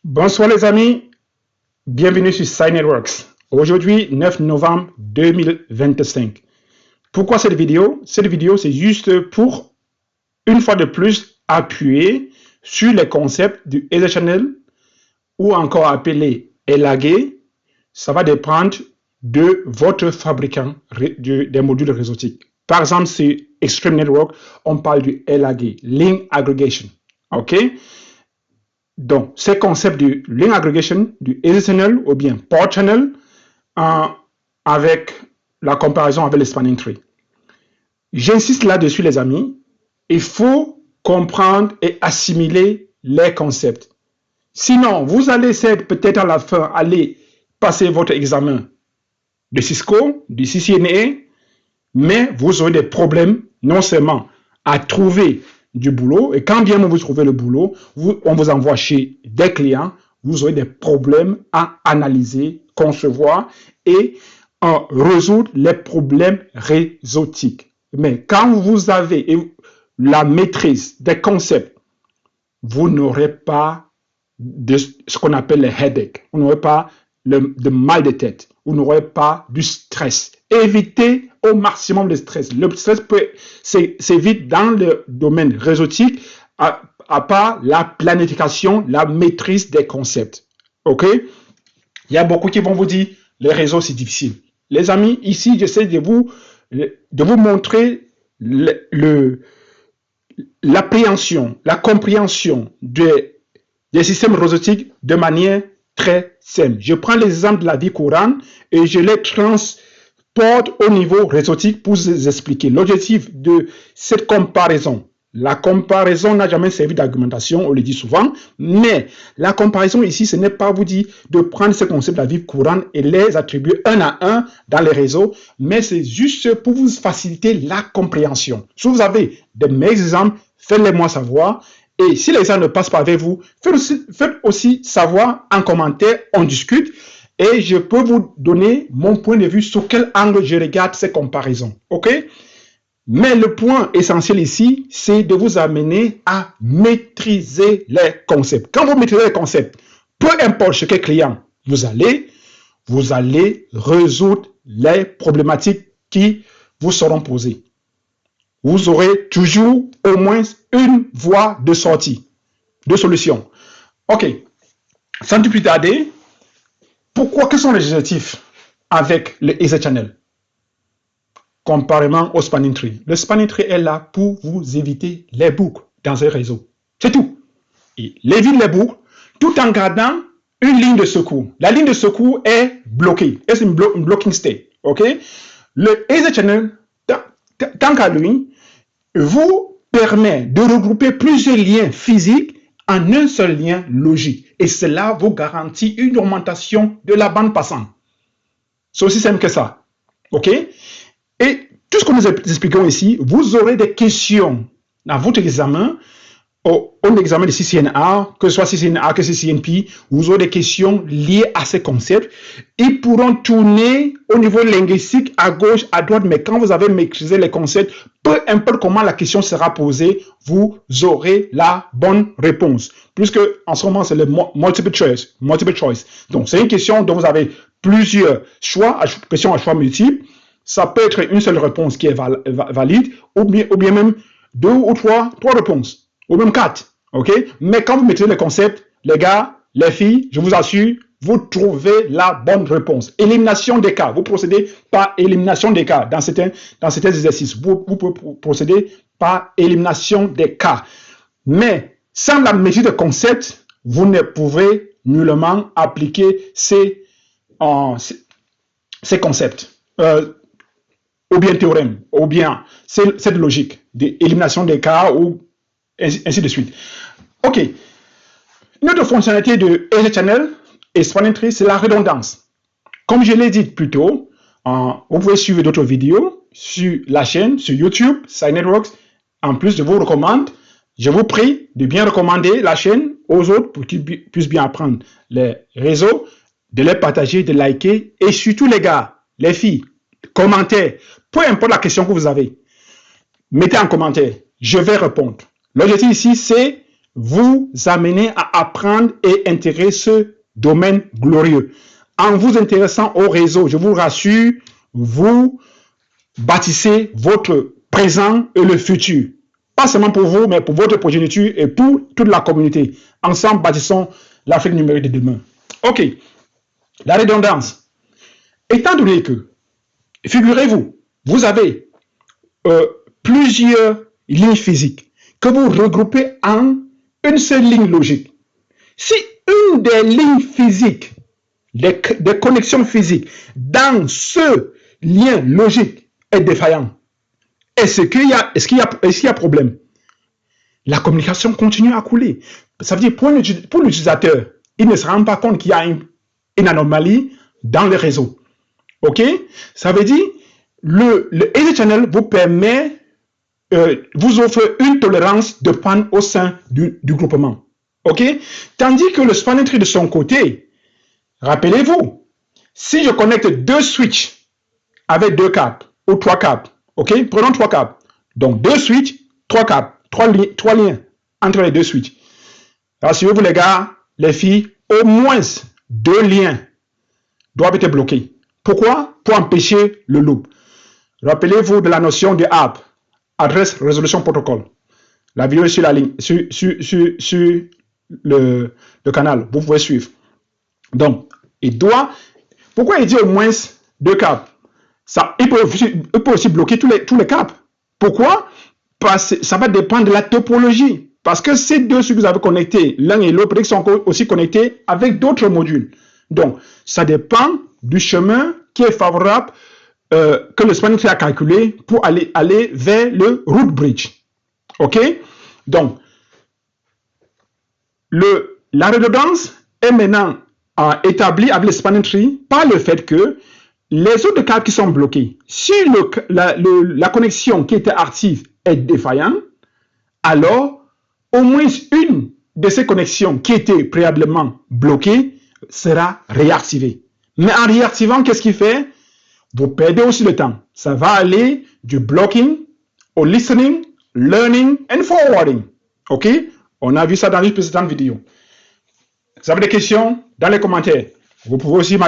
Bonsoir les amis, bienvenue sur SciNetworks. Aujourd'hui, 9 novembre 2025. Pourquoi cette vidéo? Cette vidéo, c'est juste pour, une fois de plus, appuyer sur les concepts du Ether Channel ou encore appelé LAG. Ça va dépendre de votre fabricant des modules réseautiques. Par exemple, c'est Extreme Network, on parle du LAG, Link Aggregation. OK? Donc, ces concepts du link aggregation, du Ether channel ou bien port channel, avec la comparaison avec le spanning tree. J'insiste là-dessus, les amis. Il faut comprendre et assimiler les concepts. Sinon, vous allez peut-être à la fin aller passer votre examen de Cisco, du CCNA, mais vous aurez des problèmes non seulement à trouver du boulot, et quand bien vous trouvez le boulot, on vous envoie chez des clients, vous aurez des problèmes à analyser, concevoir et résoudre les problèmes réseautiques. Mais quand vous avez la maîtrise des concepts, vous n'aurez pas de ce qu'on appelle les headaches, vous n'aurez pas de mal de tête, vous n'aurez pas du stress. Évitez au maximum le stress. Le stress s'évite dans le domaine réseautique à part la planification, la maîtrise des concepts. OK? Il y a beaucoup qui vont vous dire les réseaux, c'est difficile. Les amis, ici, j'essaie de vous montrer l'appréhension, la compréhension des systèmes réseautiques de manière très simple. Je prends l'exemple de la vie courante et je les transporte au niveau réseautique pour vous expliquer l'objectif de cette comparaison. La comparaison n'a jamais servi d'argumentation, on le dit souvent, mais la comparaison ici, ce n'est pas vous dire de prendre ces concepts de la vie courante et les attribuer un à un dans les réseaux, mais c'est juste pour vous faciliter la compréhension. Si vous avez de meilleurs exemples, faites-les-moi savoir. Et si les gens ne passent pas avec vous, faites aussi savoir en commentaire, on discute et je peux vous donner mon point de vue sur quel angle je regarde ces comparaisons. OK? Mais le point essentiel ici, c'est de vous amener à maîtriser les concepts. Quand vous maîtrisez les concepts, peu importe chez quel client vous allez résoudre les problématiques qui vous seront posées. Vous aurez toujours au moins une voie de sortie, de solution. OK. Sans plus tarder, quels sont les objectifs avec le Ether Channel comparément au spanning tree? Le spanning tree est là pour vous éviter les boucles dans un réseau. C'est tout. Il évite les boucles tout en gardant une ligne de secours. La ligne de secours est bloquée. C'est une blocking state. OK? Le Ether Channel, tant qu'à lui, vous permet de regrouper plusieurs liens physiques en un seul lien logique. Et cela vous garantit une augmentation de la bande passante. C'est aussi simple que ça. OK? Et tout ce que nous expliquons ici, vous aurez des questions dans votre examen, au examen de CCNA, que ce soit CCNA, que CCNP, vous aurez des questions liées à ces concepts. Ils pourront tourner au niveau linguistique à gauche, à droite, mais quand vous avez maîtrisé les concepts, peu importe comment la question sera posée, vous aurez la bonne réponse. Puisque en ce moment, c'est le multiple choice. Donc, c'est une question dont vous avez plusieurs choix, question à choix multiples. Ça peut être une seule réponse qui est valide, ou bien même deux ou trois réponses. Ou même 4, ok? Mais quand vous mettez les concepts, les gars, les filles, je vous assure, vous trouvez la bonne réponse. Élimination des cas. Vous procédez par élimination des cas dans certains exercices. Vous pouvez procéder par élimination des cas. Mais sans la maîtrise des concepts, vous ne pouvez nullement appliquer ces concepts. Ou bien théorème, ou bien cette logique d'élimination des cas ou ainsi de suite. OK. Une autre fonctionnalité de Ether Channel et spanning tree, c'est la redondance. Comme je l'ai dit plus tôt, vous pouvez suivre d'autres vidéos sur la chaîne, sur YouTube, SciNetworks. En plus, je vous recommande, je vous prie de bien recommander la chaîne aux autres pour qu'ils puissent bien apprendre les réseaux, de les partager, de liker et surtout les gars, les filles, commentaires, peu importe la question que vous avez, mettez en commentaire, je vais répondre. L'objectif ici, c'est vous amener à apprendre et intégrer ce domaine glorieux. En vous intéressant au réseau, je vous rassure, vous bâtissez votre présent et le futur. Pas seulement pour vous, mais pour votre progéniture et pour toute la communauté. Ensemble, bâtissons l'Afrique numérique de demain. OK. La redondance. Étant donné que, figurez-vous, vous avez plusieurs lignes physiques que vous regroupez en une seule ligne logique. Si une des lignes physiques, des connexions physiques dans ce lien logique est défaillant, est-ce qu'il y a problème? La communication continue à couler. Ça veut dire pour l'utilisateur, il ne se rend pas compte qu'il y a une anomalie dans le réseau. OK? Ça veut dire le Easy Channel vous permet, vous offre une tolérance de panne au sein du groupement. OK? Tandis que le spanning tree de son côté, rappelez-vous, si je connecte deux switches avec deux câbles ou trois câbles, OK? Prenons trois câbles. Donc deux switches, trois câbles, trois liens entre les deux switches. Rassurez-vous les gars, les filles, au moins deux liens doivent être bloqués. Pourquoi? Pour empêcher le loop. Rappelez-vous de la notion de ARP, Address Resolution Protocol. La vidéo est sur la ligne, sur le canal. Vous pouvez suivre. Donc, pourquoi il dit au moins deux câbles? Il peut aussi bloquer tous les câbles. Pourquoi? Parce que ça va dépendre de la topologie. Parce que ces deux que vous avez connectés, l'un et l'autre, sont aussi connectés avec d'autres modules. Donc, ça dépend du chemin qui est favorable que le spanning tree a calculé pour aller vers le root bridge. OK? Donc, la redondance est maintenant établie avec le spanning tree par le fait que les autres câbles qui sont bloqués, si la connexion qui était active est défaillante, alors au moins une de ces connexions qui était préalablement bloquée sera réactivée. Mais en réactivant, qu'est-ce qu'il fait? Vous perdez aussi le temps. Ça va aller du blocking au listening, learning and forwarding. OK? On a vu ça dans une précédente vidéo. Vous avez des questions? Dans les commentaires. Vous pouvez aussi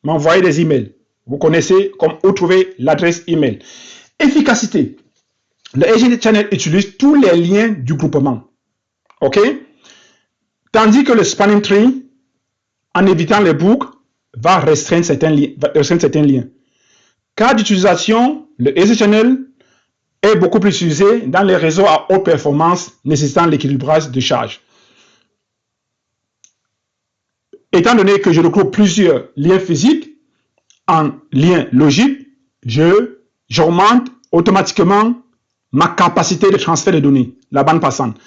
m'envoyer des emails. Vous connaissez où trouver l'adresse email. Efficacité. Le Easy Channel utilise tous les liens du groupement. OK? Tandis que le spanning tree, en évitant les boucles, va restreindre certains liens. Cas d'utilisation, le Easy Channel est beaucoup plus utilisé dans les réseaux à haute performance nécessitant l'équilibrage de charge. Étant donné que je regroupe plusieurs liens physiques en liens logiques, j'augmente automatiquement ma capacité de transfert de données, la bande passante.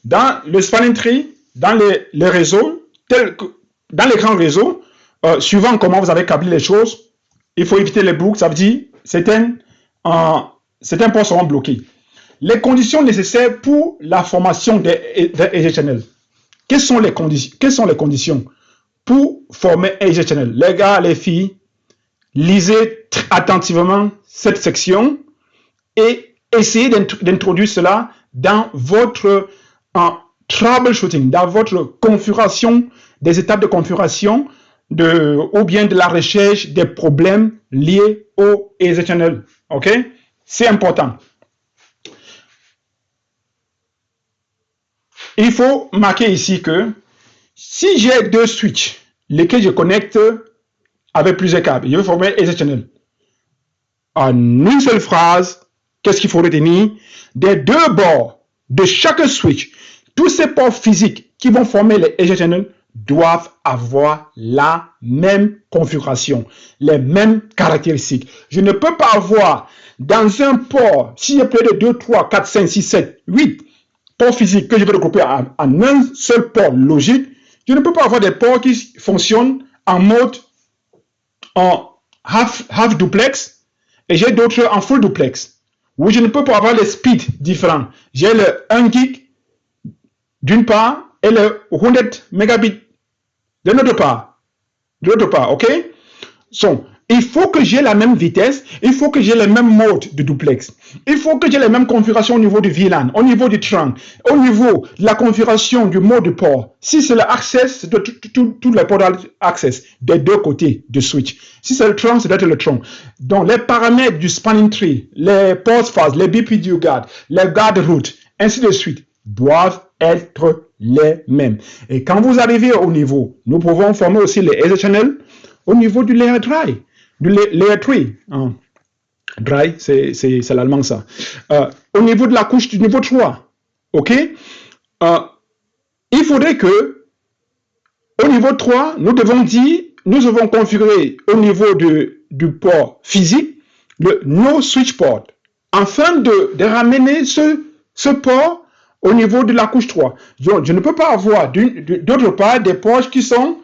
Dans le spanning tree, dans les réseaux, dans les grands réseaux, suivant comment vous avez câblé les choses, il faut éviter les boucles, ça veut dire certains ports seront bloqués. Les conditions nécessaires pour la formation des Easy Channel. Quelles sont les conditions pour former Easy Channel? Les gars, les filles, lisez attentivement cette section et essayez d'introduire cela dans votre troubleshooting, dans votre configuration, des étapes de configuration ou bien de la recherche des problèmes liés au Easy Channel. OK? C'est important. Il faut marquer ici que si j'ai deux switches, lesquels je connecte avec plusieurs câbles, je vais former Easy Channel. En une seule phrase, qu'est-ce qu'il faut retenir? Des deux bords de chaque switch, tous ces ports physiques qui vont former les Easy Channel doivent avoir la même configuration, les mêmes caractéristiques. Je ne peux pas avoir dans un port, si j'ai plus de 2, 3, 4, 5, 6, 7, 8 ports physiques que je vais regrouper en un seul port logique, je ne peux pas avoir des ports qui fonctionnent en mode half duplex et j'ai d'autres en full duplex. Où je ne peux pas avoir les speeds différents. J'ai le 1 gig d'une part et le 100 mégabits de l'autre part. OK? il faut que j'ai la même vitesse, il faut que j'ai le même mode de duplex, il faut que j'ai les mêmes configurations au niveau du VLAN, au niveau du trunk, au niveau de la configuration du mode de port. Si c'est l'access, c'est tout le port access des deux côtés du switch. Si c'est le trunk, c'est doit être le trunk. Donc les paramètres du spanning tree, les port phases, les BPDU guard, les guard route, ainsi de suite, doivent être les mêmes. Et quand vous arrivez au niveau, nous pouvons former aussi les Ether channels au niveau du layer dry. Du layer 3, hein. Dry, c'est l'allemand ça. Au niveau de la couche du niveau 3, ok, il faudrait que au niveau 3, nous devons dire, nous devons configurer au niveau du port physique le no switch port, afin de ramener ce port au niveau de la couche 3. Donc, je ne peux pas avoir d'autre part des ports qui sont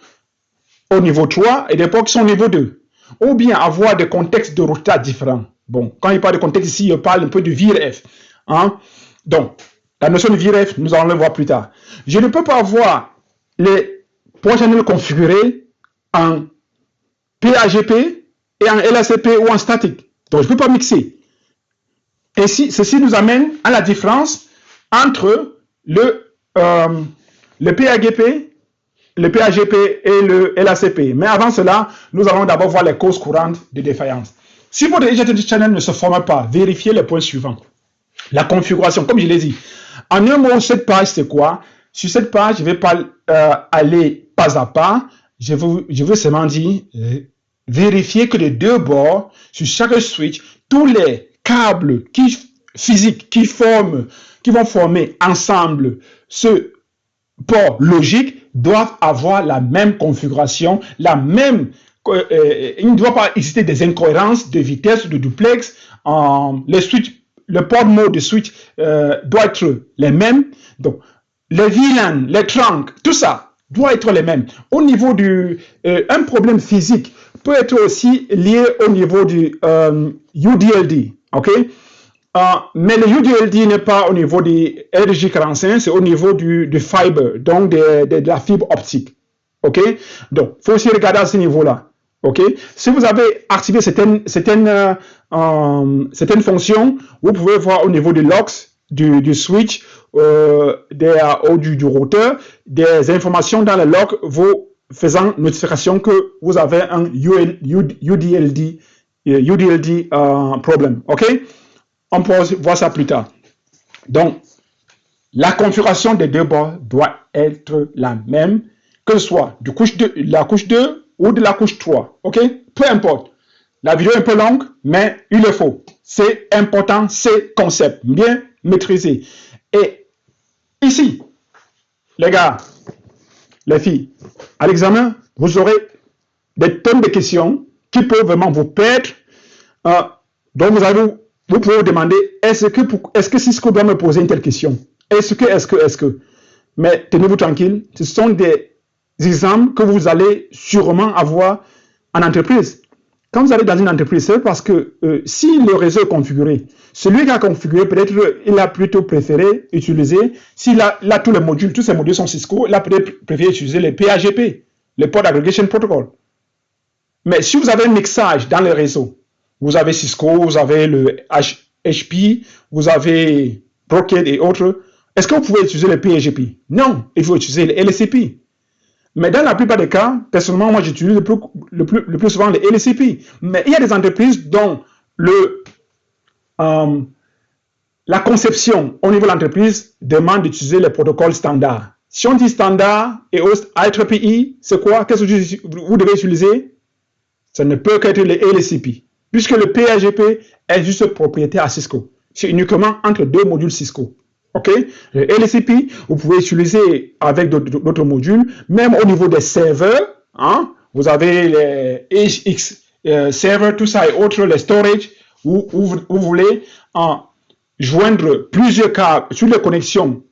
au niveau 3 et des ports qui sont au niveau 2. Ou bien avoir des contextes de routage différents. Bon, quand il parle de contexte ici, il parle un peu de VRF. Hein? Donc, la notion de VRF, nous allons le voir plus tard. Je ne peux pas avoir les ports channels configurés en PAGP et en LACP ou en statique. Donc, je ne peux pas mixer. Et ceci nous amène à la différence entre le PAGP, le PAGP et le LACP. Mais avant cela, nous allons d'abord voir les causes courantes de défaillance. Si votre EJT channel ne se forme pas, vérifiez les points suivants. La configuration, comme je l'ai dit. En un mot, cette page, c'est quoi? Sur cette page, je ne vais pas aller pas à pas. Je veux seulement dire, vérifier que les deux bords, sur chaque switch, tous les câbles physiques qui vont former ensemble ce port logique doivent avoir la même configuration, il ne doit pas exister des incohérences de vitesse, de duplex. Le port mode de switch doit être les mêmes. Donc, les VLAN, les trunks, tout ça doit être les mêmes. Au niveau un problème physique peut être aussi lié au niveau du UDLD, ok? Mais le UDLD n'est pas au niveau du RJ45, c'est au niveau du fiber, donc de la fibre optique. Ok? Donc, il faut aussi regarder à ce niveau-là. Ok? Si vous avez activé certaines fonctions, vous pouvez voir au niveau du logs, du switch, du routeur, des informations dans le log vous faisant notification que vous avez un UDLD problème. Ok? On peut voir ça plus tard. Donc, la configuration des deux bords doit être la même, que ce soit de la couche 2 ou de la couche 3. OK? Peu importe. La vidéo est un peu longue, mais il le faut. C'est important, c'est concept. Bien maîtrisé. Et ici, les gars, les filles, à l'examen, vous aurez des tonnes de questions qui peuvent vraiment vous perdre. Donc, vous pouvez vous demander, est-ce que Cisco doit me poser une telle question? Est-ce que? Mais tenez-vous tranquille, ce sont des exemples que vous allez sûrement avoir en entreprise. Quand vous allez dans une entreprise, c'est parce que si le réseau est configuré, celui qui a configuré, peut-être il a plutôt préféré utiliser, s'il a tous ces modules sont Cisco, il a peut-être préféré utiliser les PAGP, le Port Aggregation Protocol. Mais si vous avez un mixage dans le réseau, vous avez Cisco, vous avez le HP, vous avez Brooked et autres. Est-ce que vous pouvez utiliser le PAGP? Non, il faut utiliser le LCP. Mais dans la plupart des cas, personnellement, moi j'utilise le plus souvent le LCP. Mais il y a des entreprises dont la conception au niveau de l'entreprise demande d'utiliser les protocoles standards. Si on dit standard et IEEE, c'est quoi? Qu'est-ce que vous devez utiliser? Ça ne peut qu'être le LCP. Puisque le PAGP est juste propriétaire à Cisco. C'est uniquement entre deux modules Cisco. OK? Le LCP, vous pouvez utiliser avec d'autres modules, même au niveau des serveurs. Hein? Vous avez les HX servers, tout ça et autres, les storage, où vous voulez joindre plusieurs câbles sur les connexions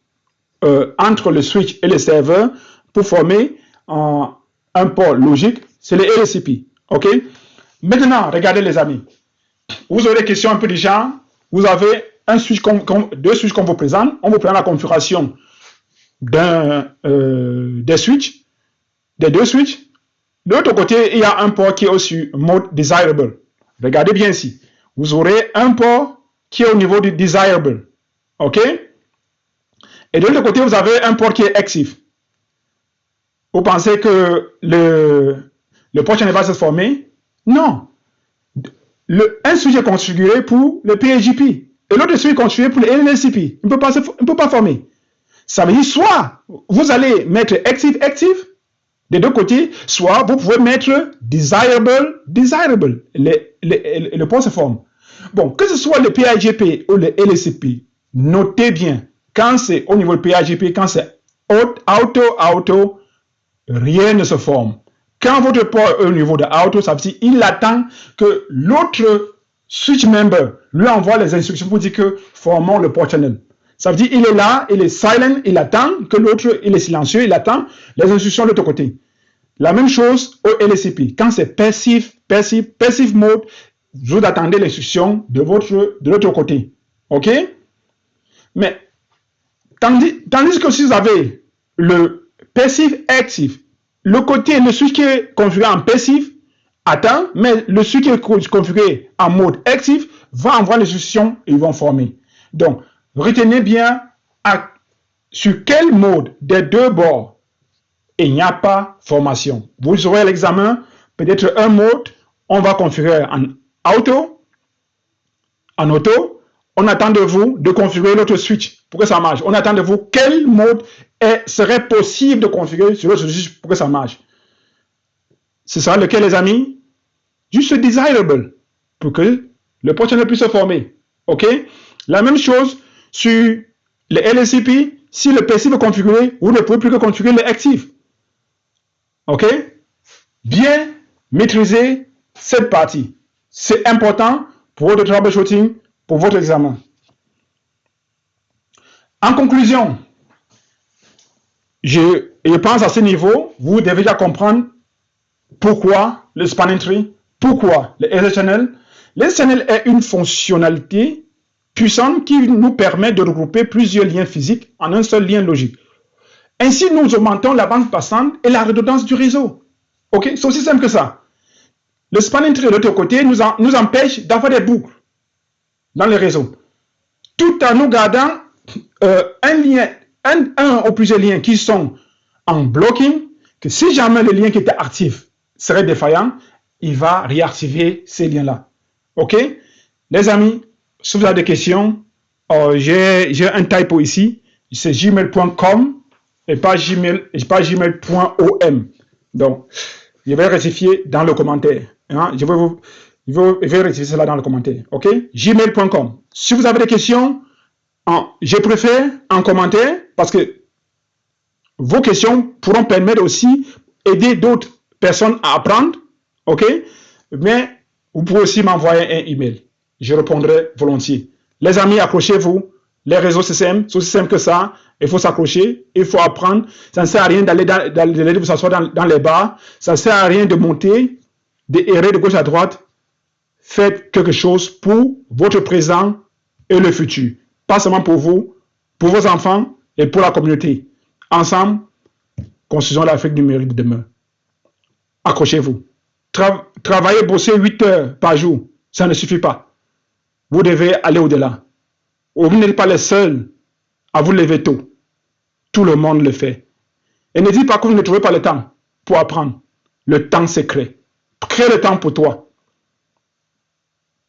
entre le switch et le serveur pour former un port logique. C'est le LCP. OK? Maintenant, regardez les amis. Vous aurez des questions un peu du genre. Vous avez deux switches qu'on vous présente. On vous présente la configuration des deux switches. De l'autre côté, il y a un port qui est aussi mode desirable. Regardez bien ici. Vous aurez un port qui est au niveau du desirable. OK? Et de l'autre côté, vous avez un port qui est active. Vous pensez que le port channel va se former? Non. Un switch est configuré pour le PHP et l'autre switch est configuré pour le LLCP. Il ne peut pas former. Ça veut dire soit vous allez mettre active des deux côtés, soit vous pouvez mettre desirable. Le port se forme. Bon, que ce soit le PHP ou le LLCP, notez bien, quand c'est au niveau du PHP, quand c'est auto, rien ne se forme. Quand votre port est au niveau de auto, ça veut dire qu'il attend que l'autre switch member lui envoie les instructions pour dire que formons le port channel. Ça veut dire qu'il est là, il est silent, il attend que l'autre, il est silencieux, il attend les instructions de l'autre côté. La même chose au LCP. Quand c'est passive mode, vous attendez l'instruction de l'autre côté. OK? Mais tandis que si vous avez le passive active, le switch qui est configuré en passif attend, mais le switch qui est configuré en mode actif va envoyer les instructions et ils vont former. Donc, retenez bien sur quel mode des deux bords il n'y a pas formation. Vous aurez l'examen, peut-être un mode, on va configurer en auto, on attend de vous de configurer l'autre switch pour que ça marche. On attend de vous quel mode serait possible de configurer sur l'autre switch pour que ça marche. Ce sera lequel, les amis? Juste desirable pour que le port channel puisse se former. OK? La même chose sur le LCP, si le passive est configuré, vous ne pouvez plus que configurer le actif. OK? Bien maîtriser cette partie. C'est important pour votre troubleshooting, pour votre examen. En conclusion, je pense à ce niveau, vous devez déjà comprendre pourquoi le spanning tree, pourquoi le SSHNL. Le SSHNL est une fonctionnalité puissante qui nous permet de regrouper plusieurs liens physiques en un seul lien logique. Ainsi, nous augmentons la bande passante et la redondance du réseau. OK? C'est aussi simple que ça. Le spanning tree de l'autre côté nous empêche d'avoir des boucles dans le réseau, tout en nous gardant un ou plusieurs liens qui sont en blocking, que si jamais le lien qui était actif serait défaillant, il va réactiver ces liens-là. OK? Les amis, si vous avez des questions, j'ai un typo ici, c'est gmail.com et pas gmail.com. Donc, je vais rectifier dans le commentaire. Hein? Je vais rectifier cela dans le commentaire. OK? Gmail.com. Si vous avez des questions, je préfère en commentaire parce que vos questions pourront permettre aussi aider d'autres personnes à apprendre. OK? Mais vous pouvez aussi m'envoyer un email. Je répondrai volontiers. Les amis, accrochez-vous. Les réseaux CCM, c'est aussi simple que ça. Il faut s'accrocher, il faut apprendre. Ça ne sert à rien d'aller vous asseoir dans les bars. Ça ne sert à rien de monter, d'errer de gauche à droite. Faites quelque chose pour votre présent et le futur. Pas seulement pour vous, pour vos enfants et pour la communauté. Ensemble, construisons l'Afrique numérique de demain. Accrochez-vous. Travaillez, bossez 8 heures par jour. Ça ne suffit pas. Vous devez aller au-delà. Vous n'êtes pas les seuls à vous lever tôt. Tout le monde le fait. Et ne dites pas que vous ne trouvez pas le temps pour apprendre. Le temps c'est créé. Crée le temps pour toi.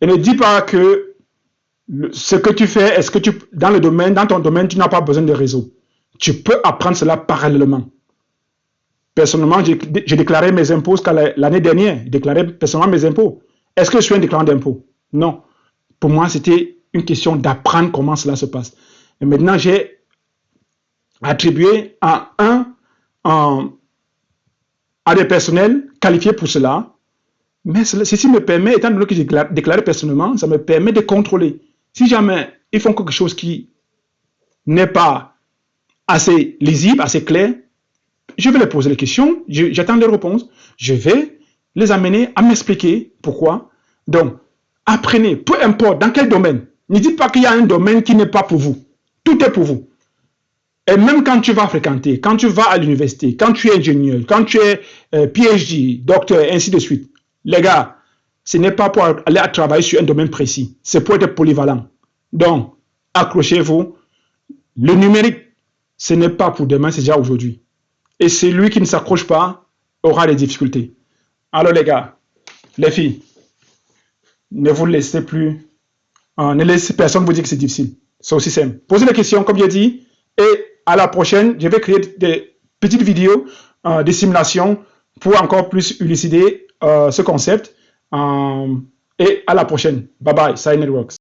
Et ne dis pas que ce que tu fais, dans ton domaine, tu n'as pas besoin de réseau. Tu peux apprendre cela parallèlement. Personnellement, j'ai déclaré mes impôts l'année dernière. J'ai déclaré personnellement mes impôts. Est-ce que je suis un déclarant d'impôts? Non. Pour moi, c'était une question d'apprendre comment cela se passe. Et maintenant, j'ai attribué à des personnels qualifiés pour cela. Mais ceci me permet, étant donné que j'ai déclaré personnellement, ça me permet de contrôler. Si jamais ils font quelque chose qui n'est pas assez lisible, assez clair, je vais leur poser les questions, j'attends les réponses, je vais les amener à m'expliquer pourquoi. Donc, apprenez, peu importe dans quel domaine. Ne dites pas qu'il y a un domaine qui n'est pas pour vous. Tout est pour vous. Et même quand tu vas fréquenter, quand tu vas à l'université, quand tu es ingénieur, quand tu es PhD, docteur, ainsi de suite, les gars, ce n'est pas pour aller à travailler sur un domaine précis, c'est pour être polyvalent. Donc, accrochez-vous. Le numérique, ce n'est pas pour demain, c'est déjà aujourd'hui. Et celui qui ne s'accroche pas aura des difficultés. Alors les gars, les filles, ne vous laissez plus, ne laissez personne vous dire que c'est difficile. C'est aussi simple. Posez des questions, comme j'ai dit, et à la prochaine, je vais créer des petites vidéos de simulation pour encore plus élucider ce concept. Et à la prochaine. Bye bye, Sci Networks.